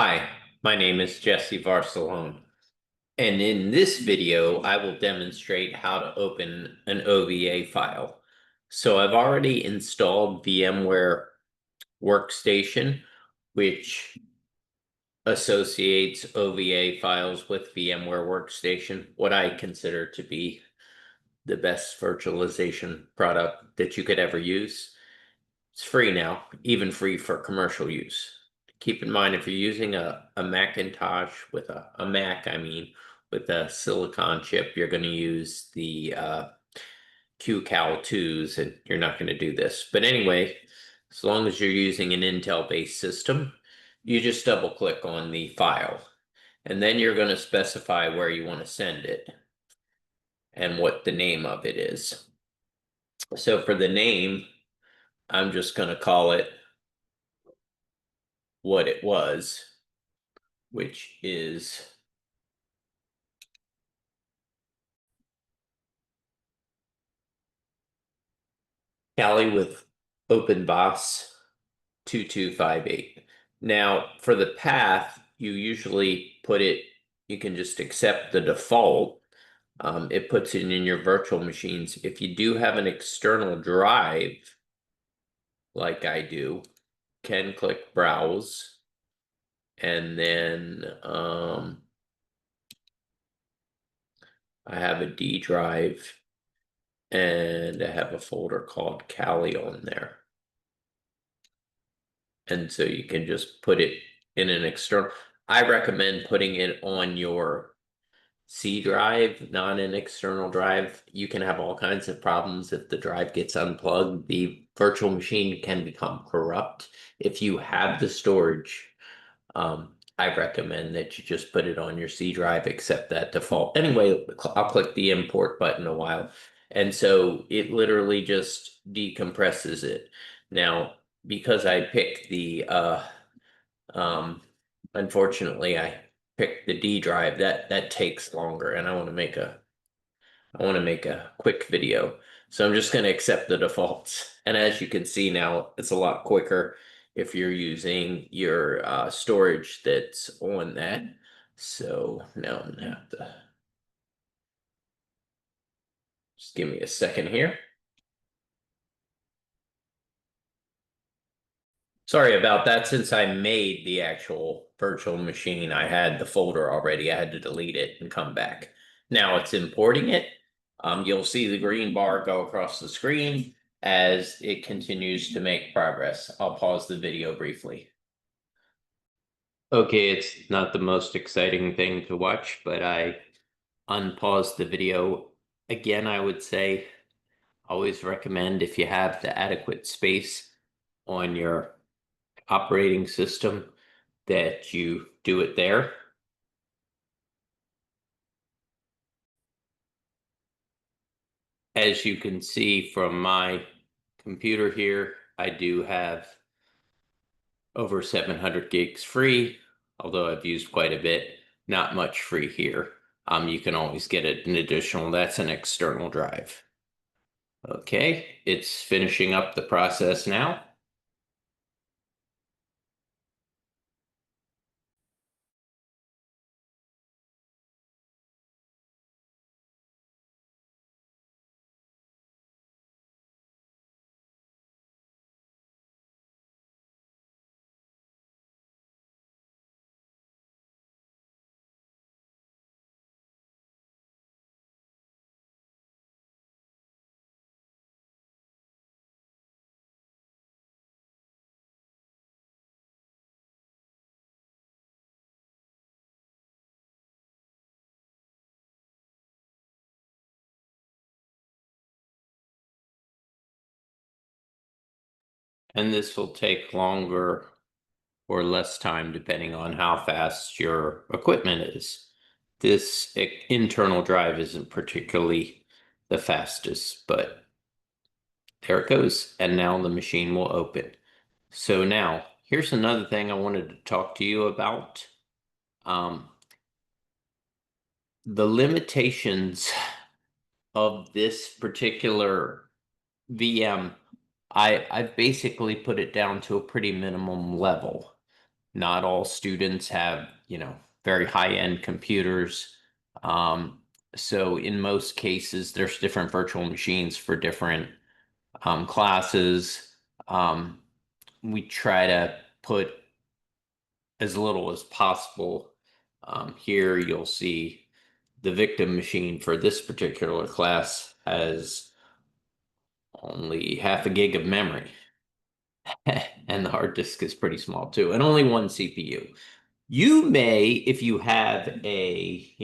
Hi, my name is Jesse Varsalone, and in this video, I will demonstrate how to open an OVA file. So I've already installed VMware Workstation, which associates OVA files with VMware Workstation, what I consider to be the best virtualization product that you could ever use. It's free now, even free for commercial use. Keep in mind, if you're using a Macintosh with a Mac, with a Silicon chip, you're going to use the QCal2s, and you're not going to do this. But anyway, as long as you're using an Intel-based system, you just double click on the file, and then you're going to specify where you want to send it and what the name of it is. So for the name, I'm just going to call it what it was, which is Cali with OpenBOS 2258. Now, for the path, you usually you can just accept the default. It puts it in your virtual machines. If you do have an external drive, like I do, can click Browse, and then I have a D drive, and I have a folder called Kali on there. And so you can just put it in an external. I recommend putting it on your C drive, not an external drive. You can have all kinds of problems if the drive gets unplugged. The virtual machine can become corrupt. If you have the storage, I recommend that you just put it on your C drive, accept that default. Anyway, I'll click the import button a while. And so it literally just decompresses it. Now, because I picked um, unfortunately, I picked the D drive. That takes longer, and I want to make a quick video. So I'm just going to accept the defaults. And as you can see now, it's a lot quicker if you're using your storage that's on that. So now I'm gonna have to just give me a second here. Sorry about that. Since I made the actual virtual machine, I had the folder already. I had to delete it and come back. Now it's importing it. You'll see the green bar go across the screen as it continues to make progress. I'll pause the video briefly. Okay, it's not the most exciting thing to watch, but I unpaused the video. Again, I would say always recommend, if you have the adequate space on your operating system, that you do it there. As you can see from my computer here, I do have over 700 gigs free, although I've used quite a bit, not much free here. You can always get an additional, that's an external drive. Okay, it's finishing up the process now. And this will take longer or less time depending on how fast your equipment is. This internal drive isn't particularly the fastest, but there it goes. And now the machine will open. So now, here's another thing I wanted to talk to you about. Um, the limitations of this particular VM, I've basically put it down to a pretty minimum level. Not all students have, very high-end computers. Um, so in most cases, there's different virtual machines for different classes. Um, we try to put as little as possible. Here you'll see the victim machine for this particular class has only half a gig of memory. And the hard disk is pretty small too, and only one CPU. You may, if you have a,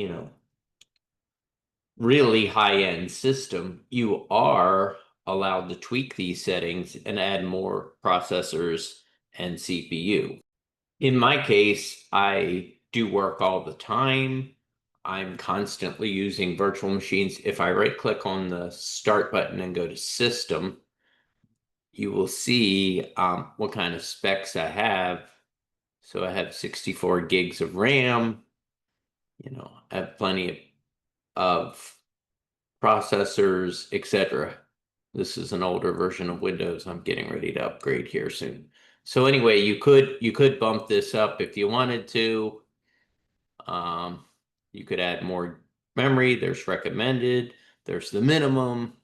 really high-end system, you are allowed to tweak these settings and add more processors and CPU. In my case, I do work all the time. I'm constantly using virtual machines. If I right click on the start button and go to system, you will see what kind of specs I have. So I have 64 gigs of RAM. I have plenty of processors, etc. This is an older version of Windows. I'm getting ready to upgrade here soon. So anyway, you could bump this up if you wanted to. Um, you could add more memory. There's recommended. There's the minimum,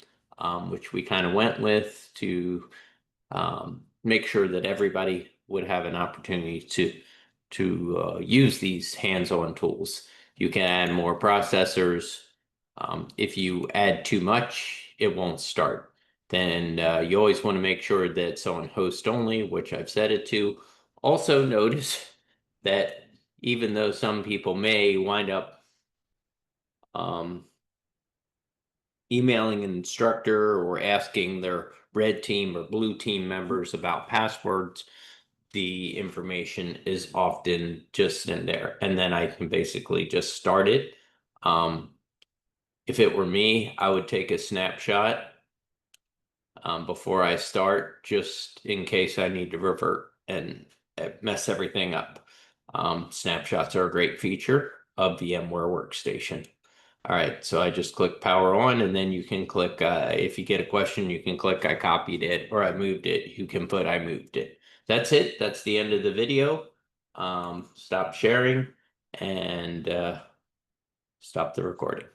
which we kind of went with to make sure that everybody would have an opportunity to use these hands-on tools. You can add more processors. If you add too much, it won't start. Then you always want to make sure that it's on host only, which I've set it to. Also notice that even though some people may wind up um, emailing an instructor or asking their red team or blue team members about passwords, the information is often just in there. And then I can basically just start it. Um, if it were me, I would take a snapshot before I start, just in case I need to revert and mess everything up. Snapshots are a great feature of VMware Workstation. All right, so I just click power on, and then you can click, if you get a question, you can click I copied it or I moved it. You can put I moved it. That's it. That's the end of the video. Stop sharing and stop the recording.